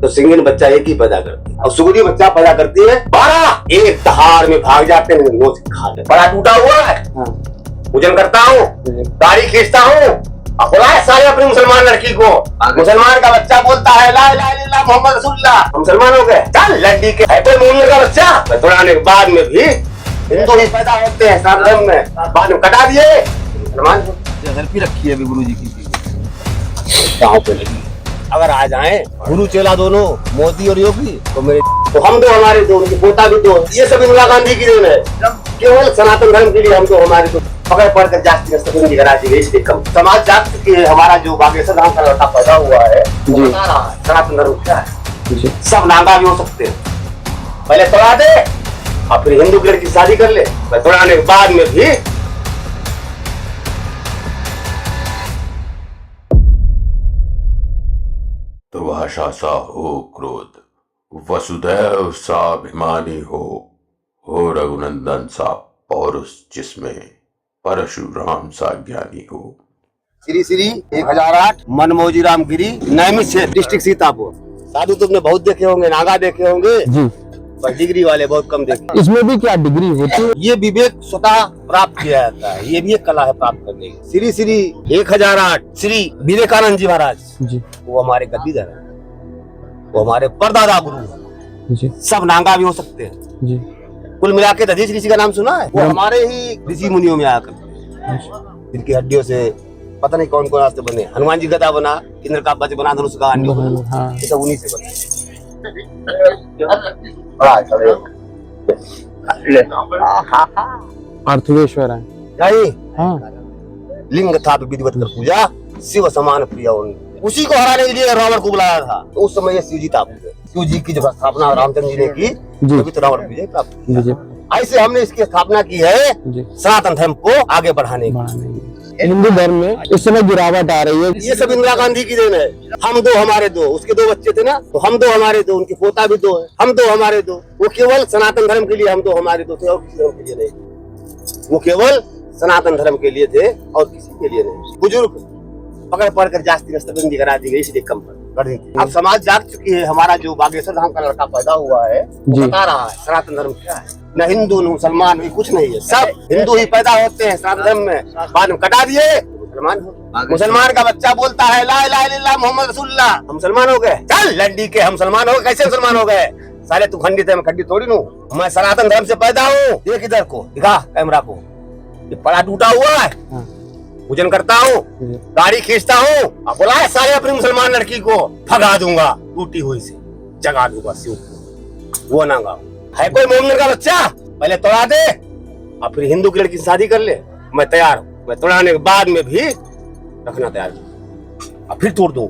तो सिंगिन बच्चा एक ही पैदा करती है और सुगरी बच्चा पैदा करती है 12। एक दहाड़ में भाग जाते हैं, नोच खा जाते। बड़ा टूटा हुआ है, पूजन करता हूँ, दाढ़ी खींचता हूँ, अब बुलाए सारे अपनी मुसलमान लड़की को। मुसलमान का बच्चा बोलता है ला इलाहा इल्लल्लाह मोहम्मद रसूलुल्लाह, हम मुसलमान हो गए। चल लड्डी के है कोई मोमिन का बच्चा तोड़ाने के बाद में भी हिंदू ही पैदा होते हैं सात धर्म में, बाद में कटा दिए मुसलमान। सेल्फी रखी है अभी गुरु जी की गाँव पे लगी। अगर आ जाए गुरु चेला दोनों मोदी और योगी तो मेरे तो हम दो हमारे दो, उनके पोता भी दो। ये सब इंदिरा गांधी की देन है, केवल सनातन धर्म के लिए हम दो हमारे दो पकड़ पड़कर जाति करा दी गई। इसलिए कम समाज जाति के हमारा जो बागेश्वर धाम का लड़का पैदा हुआ है सनातन धर्म क्या है। सब नांगा भी हो सकते हैं, पहले तोड़ा दे और फिर हिंदू की लड़की की शादी कर ले, तोड़ाने के बाद में भी दुर्वासा सा हो क्रोध, वसुदेव सा अभिमानी हो रघुनंदन सा पौरुष जिसमें परशुराम सा ज्ञानी हो। श्री श्री 1008 मनमोजी राम गिरी नैमिष क्षेत्र डिस्ट्रिक्ट सीतापुर। साधु तुमने बहुत देखे होंगे, नागा देखे होंगे जी, पर डिग्री वाले बहुत कम देखे। इसमें भी क्या डिग्री होती है? ये विवेक स्वतः प्राप्त किया जाता है, ये भी एक कला है प्राप्त करने की। श्री श्री 1008 श्री विवेकानंद जी महाराज जी, वो हमारे गद्दीधर है, वो हमारे परदादा गुरु है। जी सब नांगा भी हो सकते हैं जी। कुल मिला के दधीच ऋषि का नाम सुना है? वो हमारे ही ऋषि मुनियों में आया करते हैं, जिनकी हड्डियों से पता नहीं कौन कौन रास्ते बने। हनुमान जी गदा बना, इंद्र का वज्र बना, धनुष का अंडा बना, हाँ। ये सब उन्हीं से बने। अर्थवेश्वर है। नहीं, हाँ लिंग था विधिवत कर पूजा, शिव समान प्रिय उसी को हराने के लिए रावण को बुलाया था। तो उस समय ये शिव जी था, शिव जी की जब स्थापना रामचंद्र जी ने की तभी तो रावण विजय प्राप्त किया। ऐसे हमने इसकी स्थापना की है सनातन धर्म को आगे बढ़ाने की। हिंदू धर्म में इस समय गिरावट आ रही है। ये सब इंदिरा गांधी की देन है। हम दो हमारे दो, उसके दो बच्चे थे ना, तो हम दो हमारे दो, उनके पोता भी दो है, हम दो हमारे दो। वो केवल सनातन धर्म के लिए हम दो हमारे दो थे और किसी धर्म के लिए नहीं। वो केवल सनातन धर्म के लिए थे और किसी के लिए नहीं। बुजुर्ग पकड़ पड़कर जाति करा दी गई, इसलिए कम कर दी। अब समाज जाग चुकी है, हमारा जो बागेश्वर धाम का लड़का पैदा हुआ है वो बता रहा है सनातन धर्म क्या है। न हिंदू न मुसलमान भी कुछ नहीं है, सब हिंदू ही पैदा होते हैं सनातन धर्म में, बाद में कटा दिए मुसलमान हो। मुसलमान का बच्चा बोलता है ला इलाहा इल्लल्लाह मोहम्मद रसूलुल्लाह, हम मुसलमान हो गए। चल लड्डी के हम मुसलमान हो गए। कैसे मुसलमान हो गए? साले तू खंडित है, मैं खंडित थोड़ी हूँ। मैं सनातन धर्म से पैदा हूँ। देख इधर को, दिखा कैमरा को, ये बड़ा टूटा हुआ है, पूजन करता हूँ, दाढ़ी खींचता हूँ, अब बुलाए सारे अपनी मुसलमान लड़की को, भगा दूंगा टूटी हुई से, जगा दूंगा शिव को। वो नांगा है कोई मोमिन का बच्चा पहले तोड़ा दे और फिर हिंदू की लड़की से शादी कर ले, मैं तैयार हूँ। मैं तोड़ाने के बाद में भी रखना तैयार हूँ और फिर तोड़ दूँ।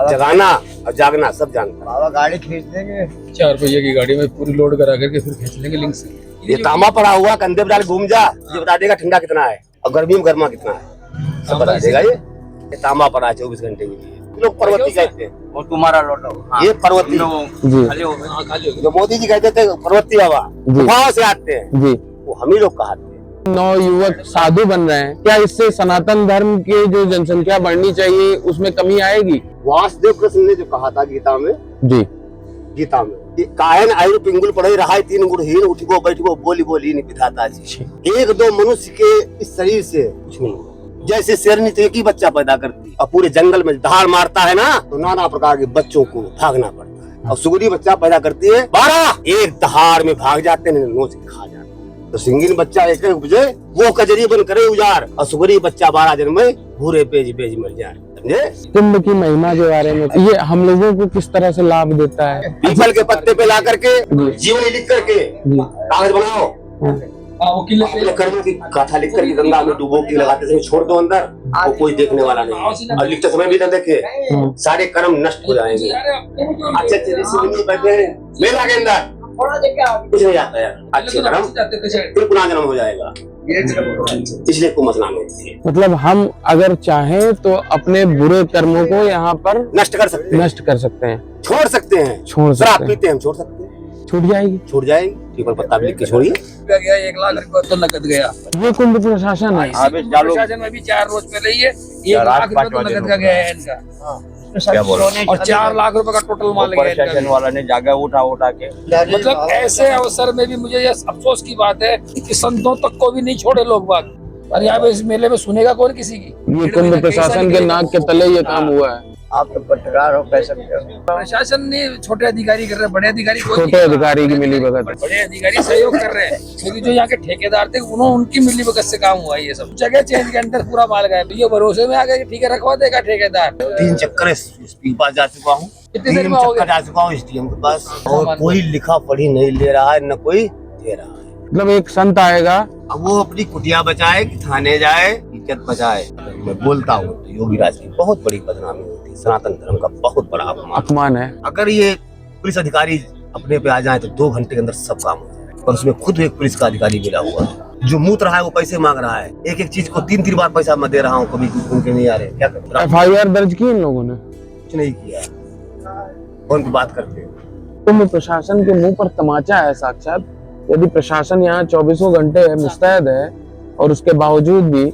जगाना और जागना सब जानता। बाबा गाड़ी खींच देंगे 4 रुपये की गाड़ी में पूरी लोड करा करके फिर खींच लेंगे लिंक से। ये तांबा पड़ा हुआ कंधे पर डाल घूम जा, ये बता देगा ठंडा कितना है और गर्मी में गर्मा कितना है, सब बता देगा। ये तांबा पड़ा है 24 घंटे के लिए। लोग पर्वती कहते हैं और तुम्हारा लौटा ये पर्वती जो मोदी जी कहते थे पर्वती बाबा गुफाओं से आते हैं, वो हम ही लोग कहते हैं। नवयुवक साधु बन रहे हैं, क्या इससे सनातन धर्म की जो जनसंख्या बढ़नी चाहिए उसमें कमी आएगी? वासुदेव कृष्ण ने जो कहा था गीता में जी, गीता में कायन आयु पिंगुल पढ़े रहा 3 गुणहीन उठको बैठको बोली बोली नहीं विधाता जी। एक दो मनुष्य के इस शरीर से कुछ नहीं। जैसे शेरनी तो एक ही बच्चा पैदा करती और पूरे जंगल में धाड़ मारता है ना, तो नाना प्रकार के बच्चों को भागना पड़ता है। और सुगरी बच्चा पैदा करती है 12। एक दहाड़ में भाग जाते हैं, नोच के खा जाते हैं। तो सिंगिन बच्चा एक उपजे वो कजरी बन करे उजार, और सुगरी बच्चा 12 दिन में भूरे पेज पेज मर जाए। समझे? कुंभ की महिमा के बारे में ये हम लोगों को किस तरह से लाभ देता है? पीपल के पत्ते पे ला करके जीवनी लिख करके कागज बनाओ, अपने कर्मों की गाथा लिख करके गंगा में डुबो के लगाते समय छोड़ दो अंदर, वो कोई देखने वाला नहीं। और लिखते समय भी ना देखे, सारे कर्म नष्ट हो जाएंगे। अच्छे अच्छे ऋषि मुनि बैठे हैं मेला के अंदर, कुछ नहीं आता यार, अच्छे कर्म फिर पुनः जन्म हो जाएगा, इसलिए को मत नाम होती है। मतलब हम अगर चाहें तो अपने बुरे कर्मों को यहाँ पर नष्ट कर सकते हैं, छोड़ सकते हैं, शराब पीते हैं छोड़ सकते हैं, छूट जाएगी। पीपल पत्ता भी लिख के छोड़िए। 1 लाख रुपए तो नकद गया। ये कुंभ प्रशासन है। प्रशासन में भी 4 रोज पहले ही 1 लाख रुपए तो नकद का गया है इनका। क्या बोल रहे हैं? और 4 लाख रुपए का टोटल माल गया इनका प्रशासन भी। वाला ने जागा उठा के मतलब ऐसे अवसर में भी मुझे ये अफसोस की बात है कि संतों तक को भी नहीं छोड़े लोग बात। और यहाँ पे इस मेले में सुनेगा कौन किसी की? ये कुंभ प्रशासन के नाक के तले ये काम हुआ है। आप तो पत्रकार हो, कैसे हो? प्रशासन ने छोटे अधिकारी कर रहे हैं, बड़े अधिकारी कोई नहीं छोटे कर रहा। अधिकारी की मिली भगत। बड़े अधिकारी सहयोग कर रहे हैं क्योंकि जो यहाँ के ठेकेदार थे उन्होंने उनकी मिली भगत से काम हुआ ये सब। जगह चेंज के अंदर पूरा माल गया, ये भरोसे में आ गया कि ठीक है रखवा देगा ठेकेदार। 3 चक्कर एसपी के पास जा चुका हूँ, कितनी देर 3 में आओगे? चक्कर जा चुका हूँ एसडीएम के पास, और कोई लिखा पढ़ी नहीं ले रहा है, न कोई दे रहा है। मतलब एक संत आएगा, अब वो अपनी कुटिया बचाए कि थाने जाए, इज्जत बचाए। मैं बोलता हूँ तो योगी राज की बहुत बड़ी बदनामी होती है, सनातन धर्म का बहुत बड़ा अपमान है। अगर ये पुलिस अधिकारी अपने पे आ जाए तो 2 घंटे के अंदर सब काम हो जाए। और उसमें खुद एक पुलिस का अधिकारी मिला हुआ है जो मूत रहा है, वो पैसे मांग रहा है। एक चीज को 3 बार पैसा मैं दे रहा हूँ, कभी उनके नहीं आ रहे। क्या करूं? FIR दर्ज की इन लोगों ने? कुछ नहीं किया। कौन की बात करते हो? कुंभ प्रशासन के मुंह पर तमाचा है साक्षात। यदि प्रशासन यहाँ 24 घंटे मुस्तैद है और उसके बावजूद भी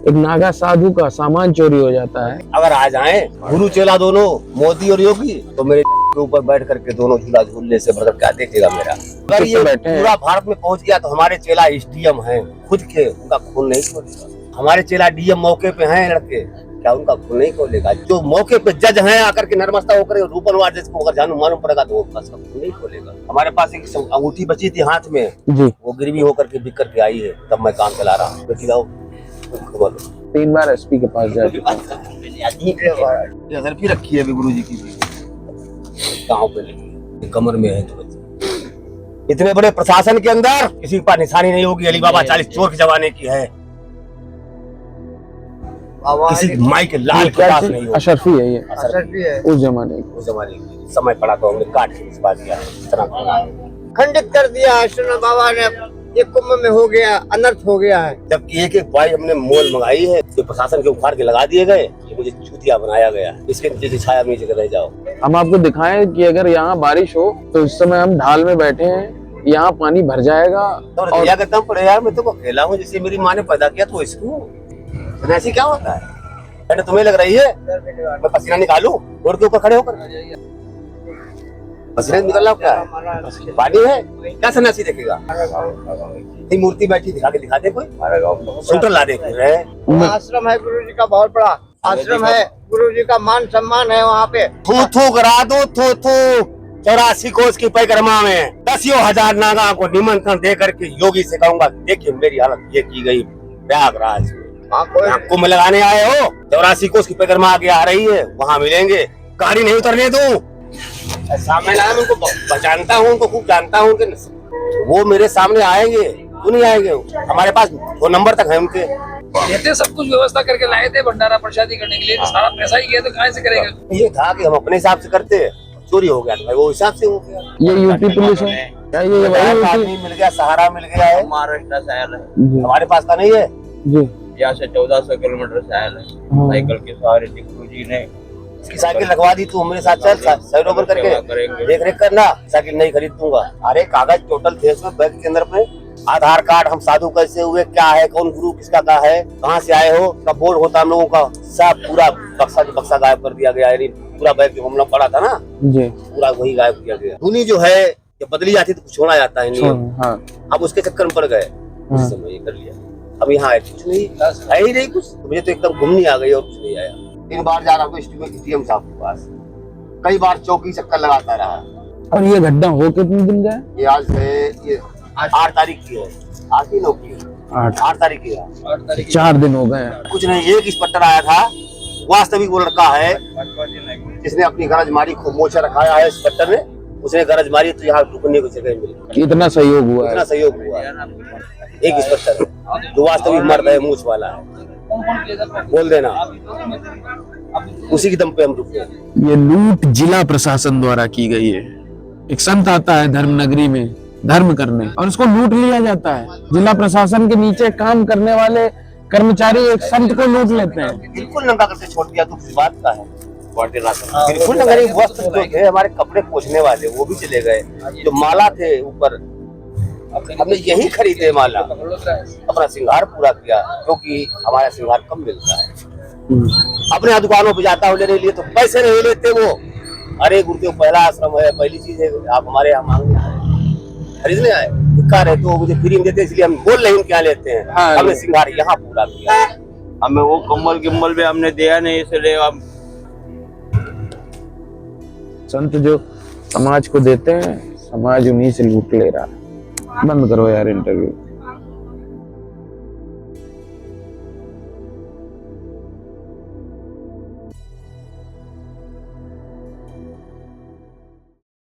एक नागा साधु का सामान चोरी हो जाता है। अगर आ जाए गुरु चेला दोनों, मोदी और योगी, तो मेरे के ऊपर बैठ करके दोनों झूला झूलने से मतलब क्या देखेगा मेरा। अगर ये पूरा भारत में पहुंच गया तो हमारे चेला एसडीएम हैं खुद के, उनका खून नहीं खोलेगा। हमारे चेला डीएम मौके पे हैं लड़के, क्या उनका खून नहीं खोलेगा? जो मौके पे जज हैं आकर के नर्मस्ता होकर रूपनवार जज को अगर जानू मालूम पड़ेगा तो वो उसका खून नहीं खोलेगा। हमारे पास एक अंगूठी बची थी हाथ में जी, वो गिरवी होकर के बिक करके आई है, तब मैं काम चला रहा हूँ। बेटी लाओ 3 बार SP के पास जा चुका। सेल्फी रखी है अभी गुरु जी की भी। गाँव पे लगी, कमर में है तो इतने बड़े प्रशासन के अंदर किसी के पास निशानी नहीं होगी। अली बाबा 40 चोर के जमाने की है, किसी माई के लाल के पास नहीं होगी। अशरफी है ये, असरफी है। उस जमाने की। उस जमाने की समय पड़ा तो हमने काट के इस बात किया इतना खंडित कर दिया आश्रम बाबा ने। ये कुंभ में हो गया, अनर्थ हो गया है। जबकि एक भाई हमने मोल मंगाई है तो प्रशासन के उखाड़ के लगा दिए गए। ये मुझे चूतिया बनाया गया, इसके नीचे की छाया में नीचे रह जाओ। हम आपको दिखाएं कि अगर यहाँ बारिश हो तो इस समय हम ढाल में बैठे हैं, यहाँ पानी भर जाएगा। और दया का दम पड़े यार, मैं तो अकेला हूँ, जिसे मेरी माँ ने पैदा किया तो इसको ऐसी क्या होता है? मैंने तुम्हें लग रही है मैं पसीना निकालूं रोड के ऊपर खड़े होकर? पसीना निकल रहा क्या? पानी है क्या? सन्यासी देखेगा? मूर्ति बैठी दिखा के दिखा दे कोई, सूटर ला दे रहे। आश्रम है गुरु जी का, बहुत बड़ा आश्रम है। गुरु जी का मान सम्मान है वहाँ पे। थू थू करा दो, थू थू 84 कोस की परिक्रमा में 10,000 नागा को निमंत्रण दे करके योगी से कहूंगा देखिए मेरी हालत ये की गई प्रयागराज में। कुंभ लगाने आए हो, 84 कोस की परिक्रमा आगे आ रही है, वहाँ मिलेंगे। गाड़ी नहीं उतरने दूं। सामने लाया, मैं उनको पहचानता हूँ, उनको खूब जानता हूँ, वो मेरे सामने आएंगे क्यों नहीं आएंगे? हमारे पास वो नंबर तक है उनके। कहते सब कुछ व्यवस्था करके लाए थे भंडारा प्रसादी करने के लिए, तो सारा पैसा ही गया तो कहाँ से करेंगे? ये था कि हम अपने हिसाब से करते, चोरी हो गया तो वो हिसाब से हो गया। ये यूपी पुलिस है क्या? ये वही आदमी मिल गया, सहारा मिल गया है। महाराष्ट्र से आयल है, जी हमारे पास का नहीं है जी। यहाँ से 1400 किलोमीटर से आयल है। हाँ। साइकिल के सहारे गुरु जी ने इसकी साइकिल लगवा दी, तू मेरे साथ चल, साइड ओवर करके देख रेख करना। साइकिल नहीं खरीद दूंगा। अरे कागज टोटल थे इसमें बैग के अंदर में, आधार कार्ड, हम साधु कैसे हुए, क्या है, कौन गुरु किसका का है, कहाँ से आए हो, का बोर्ड होता हम लोगों का, सब पूरा बक्सा गायब कर दिया गया। यानी पूरा बैग जो हम लोग पड़ा था ना, जी पूरा वही गायब किया गया। धुनी जो है जब बदली जाती तो छोड़ा जाता है नियम। हाँ। अब उसके चक्कर में पड़ गए, उस समय ये कर लिया। अब यहाँ है कुछ नहीं, है ही नहीं कुछ, तो मुझे तो एकदम घूमनी आ गई और कुछ नहीं आया। 3 बार जा रहा हूँ एसडीएम साहब के पास, कई बार चौकी चक्कर लगाता रहा। और ये घटना हो कितने दिन का है? ये आज है, ये 8 तारीख की है, 8 ही 9 की है, 8 तारीख की है। 4 दिन हो गए। कुछ नहीं, एक इंस्पेक्टर आया था, वास्तविक वो लड़का है जिसने अपनी गरज मारी, खूब मोर्चा रखाया है इंस्पेक्टर ने, उसने गरज मारी तो यहाँ रुकने को जगह मिली। इतना सहयोग हुआ है। इतना सहयोग हुआ है। एक इंस्पेक्टर है जो वास्तविक मर्द है, मूछ वाला है, बोल देना, उसी के दम पे हम रुके। ये लूट जिला प्रशासन द्वारा की गई है। एक संत आता है धर्म नगरी में धर्म करने और उसको लूट लिया जाता है। जिला प्रशासन के नीचे काम करने वाले कर्मचारी एक संत को लूट लेते हैं। बिल्कुल नंगा करके छोड़ दिया, तो किस बात का है? बिल्कुल नंगा। वस्त्र जो थे हमारे कपड़े पोंछने वाले वो भी चले गए, जो माला थे ऊपर हमने यही खरीदे माला, अपना श्रृंगार पूरा किया, क्योंकि हमारा श्रृंगार कम मिलता है। अपने यहाँ दुकानों पे जाता हूँ लेने के लिए तो पैसे नहीं लेते वो। अरे गुरुदेव पहला आश्रम है, पहली चीज है, आप हमारे यहाँ मांगने आए, खरीदने आए, भिखार है तो मुझे फ्री में देते, इसलिए हम बोल रहे हैं क्या लेते हैं। हाँ, हमने सिंगार यहाँ पूरा किया, हमें वो कम्बल गिम्बल भी हमने दिया नहीं, इसलिए हम संत जो समाज को देते हैं, समाज उन्हीं से लूट ले रहा है। बंद करो यार इंटरव्यू।